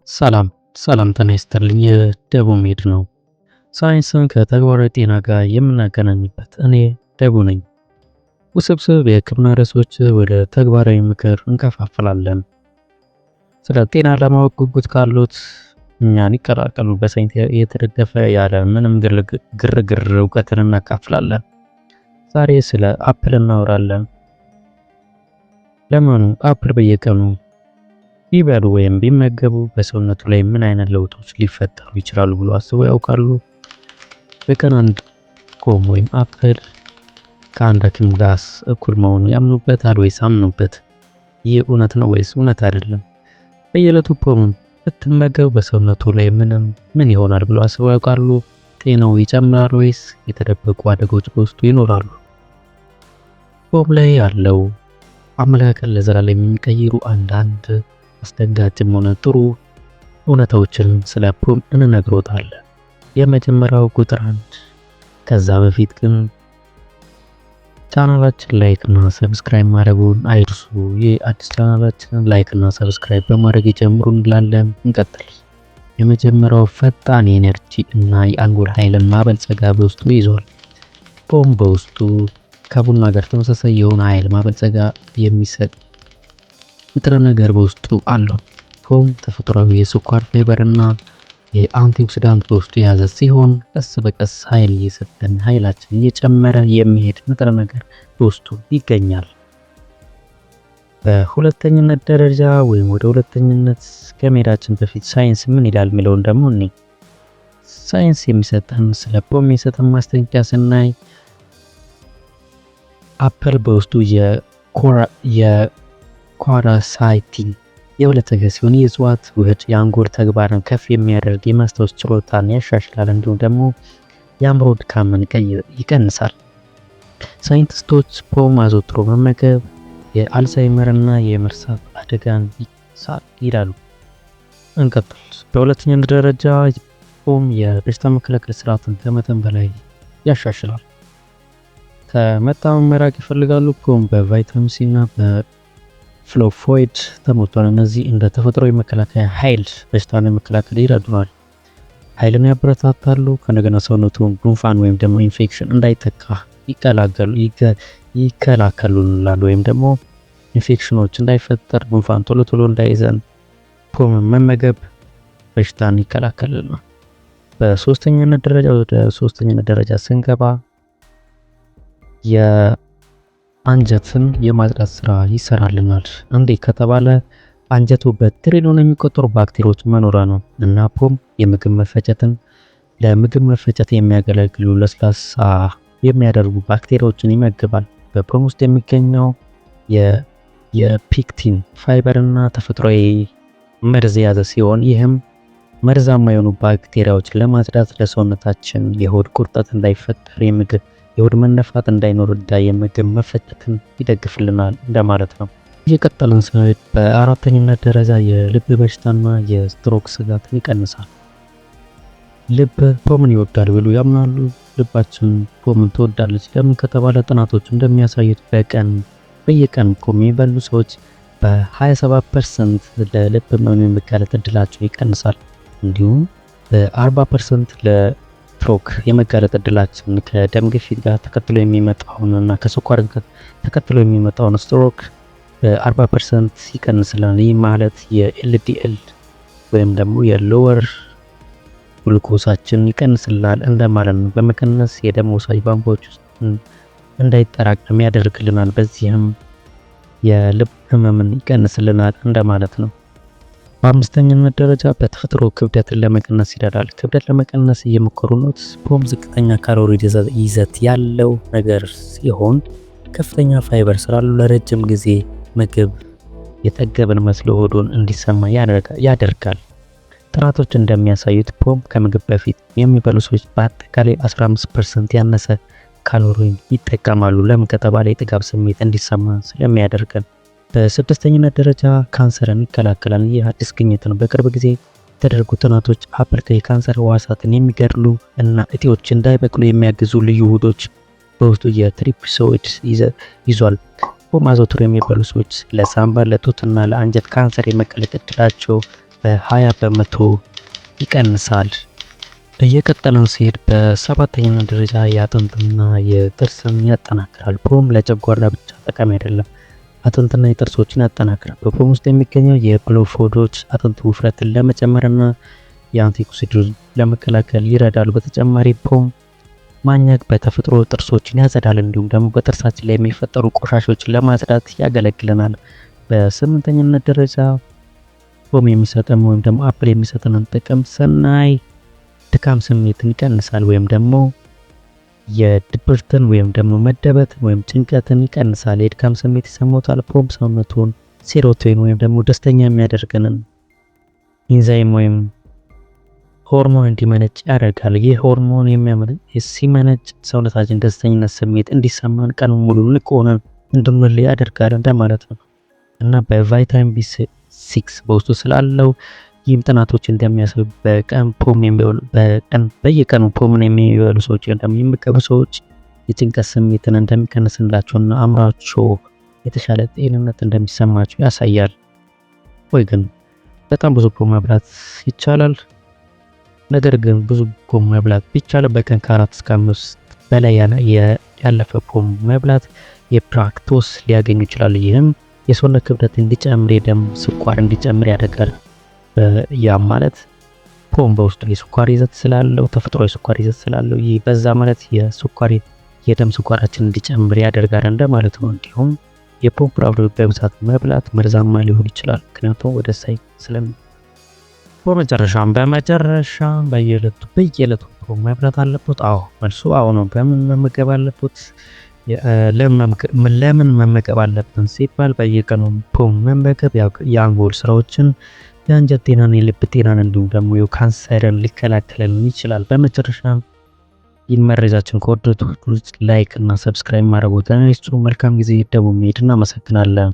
ሰላም ሰላም ጤና ይስጥልኝ። የደቡ ሜድ ነው። ሳይንስን ከተግባራዊ ጤና ጋር የምናገናኝበት እኔ ደቡ ነኝ። ውስብስብ የሕክምና ርዕሶች ወደ ተግባራዊ ምክር እንከፋፈላለን። ስለ ጤና ለማወቅ ጉጉት ካሉት እኛን ይቀላቀሉ። በሳይንስ የተደገፈ ያለ ምንም ግርግር እውቀትን እናካፍላለን። ዛሬ ስለ አፕል እናወራለን። ለመሆኑ አፕል በየቀኑ ቢበሉ ወይም ቢመገቡ በሰውነቱ ላይ ምን አይነት ለውጦች ሊፈጠሩ ይችላሉ ብሎ አስበው ያውቃሉ? በቀን አንድ ፖም ወይም አፕል ከአንድ ሐኪም ጋር እኩል መሆኑ ያምኑበታል ወይስ አምኑበት? ይህ እውነት ነው ወይስ እውነት አይደለም? በየዕለቱ ፖም ብትመገቡ በሰውነቱ ላይ ምን ይሆናል ብሎ አስበው ያውቃሉ? ጤናው ይጨምራል ወይስ የተደበቁ አደጋዎች በውስጡ ይኖራሉ? ፖም ላይ ያለው አመለካከት ለዘላለም የሚቀይሩ አንዳንድ አስደንጋጭም ሆነ ጥሩ እውነታዎችን ስለ ፖም እንነግሮታለን። የመጀመሪያው ቁጥር 1። ከዛ በፊት ግን ቻናላችን ላይክ እና ሰብስክራይብ ማድረጉን አይርሱ። ይህ አዲስ ቻናላችንን ላይክ እና ሰብስክራይብ በማድረግ ይጀምሩ እንላለን። እንቀጥል። የመጀመሪያው ፈጣን የኤነርጂ እና የአንጎል ኃይልን ማበልጸጋ በውስጡ ይዟል። ፖም በውስጡ ከቡና ጋር ተመሳሳይ የሆነ ኃይል ማበልጸጋ የሚሰጥ ንጥረ ነገር በውስጡ አለው። ፖም ተፈጥሯዊ የስኳር ፋይበር እና የአንቲኦክሲዳንት በውስጡ የያዘ ሲሆን ቀስ በቀስ ኃይል እየሰጠን ኃይላችን እየጨመረ የሚሄድ ንጥረ ነገር በውስጡ ይገኛል። በሁለተኝነት ደረጃ ወይም ወደ ሁለተኝነት ከመሄዳችን በፊት ሳይንስ ምን ይላል የሚለውን ደግሞ እኔ ሳይንስ የሚሰጠን ስለ ፖም የሚሰጠን ማስጠንቀቂያ ስናይ አፕል በውስጡ ኳራሳይቲን የበለጸገ ሲሆን የእጽዋት ውህድ የአንጎል ተግባርን ከፍ የሚያደርግ የማስታወስ ችሎታን ያሻሽላል፣ እንዲሁም ደግሞ የአእምሮ ድካምን ይቀንሳል። ሳይንቲስቶች ፖም አዘውትሮ መመገብ የአልዛይመር እና የመርሳት አደጋን ይቀንሳል ይላሉ። እንቀጥል። በሁለተኛ ደረጃ ፖም የበሽታ መከላከል ስርዓትን ከመጠን በላይ ያሻሽላል። ከመታመም መራቅ ይፈልጋሉ? ፖም በቫይታሚን ሲ እና ፍሎቮይድ ተሞልቷል። እነዚህ እንደ ተፈጥሯዊ መከላከያ ኃይል በሽታን ለመከላከል ይረዱናል። ኃይልን ያበረታታሉ። ከነገና ሰውነቱን ጉንፋን ወይም ደግሞ ኢንፌክሽን እንዳይተካ ይከላከሉናል። ወይም ደግሞ ኢንፌክሽኖች እንዳይፈጠር ጉንፋን ቶሎ ቶሎ እንዳይዘን ፖም መመገብ በሽታን ይከላከልልናል። በሶስተኛነት ደረጃ ስንገባ አንጀትን የማጽዳት ስራ ይሰራልናል። እንዴት ከተባለ አንጀቱ በትሪሊዮን የሚቆጠሩ ባክቴሪያዎች መኖሪያ ነው እና ፖም ለምግብ መፈጨት የሚያገለግሉ ለስላሳ የሚያደርጉ ባክቴሪያዎችን ይመግባል። በፖም ውስጥ የሚገኘው የፒክቲን ፋይበር እና ተፈጥሯዊ መርዝ የያዘ ሲሆን ይህም መርዛማ የሆኑ ባክቴሪያዎችን ለማጽዳት ለሰውነታችን የሆድ ቁርጠት እንዳይፈጠር የሆድ መነፋት እንዳይኖር የምግብ መፈጨትን ይደግፍልናል እንደማለት ነው። እየቀጠልን ስንሄድ በአራተኝነት ደረጃ የልብ በሽታና የስትሮክ ስጋትን ይቀንሳል። ልብ ፖምን ይወዳል ብሎ ያምናሉ? ልባችን ፖምን ትወዳለች። ለምን ከተባለ ጥናቶች እንደሚያሳዩት በየቀን ፖም የሚበሉ ሰዎች በ27% ለልብ ህመም የመጋለጥ እድላቸው ይቀንሳል። እንዲሁም በ40% ለስትሮክ የመጋለጥ እድላችን ከደም ግፊት ጋር ተከትሎ የሚመጣውን እና ከስኳር ተከትሎ የሚመጣውን ስትሮክ በ40% ይቀንስልናል። ይህ ማለት የኤልዲኤል ወይም ደግሞ የሎወር ግሉኮሳችን ይቀንስልናል እንደማለት ነው። በመቀነስ የደም ወሳጅ ቧንቧዎች ውስጥ እንዳይጠራቀም ያደርግልናል። በዚህም የልብ ህመምን ይቀንስልናል እንደማለት ነው። በአምስተኛነት ደረጃ በተፈጥሮ ክብደትን ለመቀነስ ይረዳል። ክብደት ለመቀነስ እየሞከሩ ነው። ፖም ዝቅተኛ ካሎሪ ይዘት ያለው ነገር ሲሆን ከፍተኛ ፋይበር ስላለው ለረጅም ጊዜ ምግብ የጠገብን መስሎ ሆዶን እንዲሰማ ያደርጋል። ጥናቶች እንደሚያሳዩት ፖም ከምግብ በፊት የሚበሉ ሰዎች በአጠቃላይ 15% ያነሰ ካሎሪን ይጠቀማሉ። ለምን ከተባለ የጥጋብ ስሜት እንዲሰማ ስለሚያደርገን። በስድስተኛነት ደረጃ ካንሰርን ይከላከላል። ይህ አዲስ ግኝት ነው። በቅርብ ጊዜ የተደረጉ ጥናቶች አፕል የካንሰር ህዋሳትን የሚገድሉ እና እጢዎች እንዳይበቅሉ የሚያግዙ ልዩ ውህዶች በውስጡ የትሪፕቶፋን ይዟል። ፖም አዘውትሮ የሚበሉ ሰዎች ለሳምባ፣ ለጡትና ለአንጀት ካንሰር የመጋለጥ እድላቸው በ20 በመቶ ይቀንሳል። እየቀጠለው ሲሄድ በሰባተኛ ደረጃ የአጥንትና የጥርስን ያጠናክራል። ፖም ለጨጓራ ብቻ ጠቃሚ አይደለም፣ አጥንትና የጥርሶችን ያጠናክራል። በፖም ውስጥ የሚገኘው የፍላቮኖይዶች አጥንት ውፍረትን ለመጨመርና የአንቲኦክሲዳንት ለመከላከል ይረዳሉ። በተጨማሪ ፖም ማኘክ በተፈጥሮ ጥርሶችን ያጸዳል፣ እንዲሁም ደግሞ በጥርሳችን ላይ የሚፈጠሩ ቆሻሾችን ለማጽዳት ያገለግለናል። በስምንተኛነት ደረጃ ፖም የሚሰጠን ወይም ደግሞ አፕል የሚሰጠንን ጥቅም ስናይ ድካም ስሜትን ይቀንሳል፣ ወይም ደግሞ የድብርትን ወይም ደግሞ መደበት ወይም ጭንቀትን ይቀንሳል። የድካም ስሜት ይሰማዎታል? ፖም ሰውነቱን ሴሮቶኒን ወይም ደግሞ ደስተኛ የሚያደርገንን ኢንዛይም ወይም ሆርሞን እንዲመነጭ ያደርጋል። ይህ ሆርሞን ሲመነጭ ሰውነታችን ደስተኝነት ስሜት እንዲሰማን ቀኑን ሙሉ ንቁ ሆነን እንድንውል ያደርጋል እንደማለት ነው። እና በቫይታሚን ቢ6 በውስጡ ስላለው ይህም ጥናቶች እንደሚያሳዩ በየቀኑ ፖምን የሚበሉ ሰዎች የሚመገቡ ሰዎች የጭንቀት ስሜትን እንደሚቀንስላቸውና አእምሯቸው የተሻለ ጤንነት እንደሚሰማቸው ያሳያል። ወይ ግን በጣም ብዙ ፖም መብላት ይቻላል? ነገር ግን ብዙ ፖም መብላት ቢቻል በቀን ከ4 እስከ 5 በላይ ያለፈ ፖም መብላት የፍራክቶስ ሊያገኙ ይችላል። ይህም የሰውነት ክብደት እንዲጨምር፣ የደም ስኳር እንዲጨምር ያደርጋል። ያም ማለት ፖም በውስጡ የስኳር ይዘት ስላለው ተፈጥሯዊ የስኳር ይዘት ስላለው ይህ በዛ ማለት የደም ስኳራችን እንዲጨምር ያደርጋል እንደማለት ነው። እንዲሁም የፖም ፍራፍሬ በብዛት መብላት መርዛማ ሊሆን ይችላል፣ ምክንያቱም ወደ ሳይ በመጨረሻም በየዕለቱ ፖም መብላት አለበት? አዎ፣ መልሱ አዎ ነው። በምን መመገብ አለበት? ለምን መመገብ አለብን ሲባል በየቀኑ ፖም መመገብ የአንጎል ስራዎችን፣ የአንጀት ጤናን፣ የልብ ጤናን እንዲሁም ደግሞ ካንሰርን ሊከላከልልን ይችላል። በመጨረሻም ይህን መረጃችን ከወደዱት ላይክ እና ሰብስክራይብ ማድረጉ ተነስቶ መልካም ጊዜ። ደቡብ ሜድ እናመሰግናለን።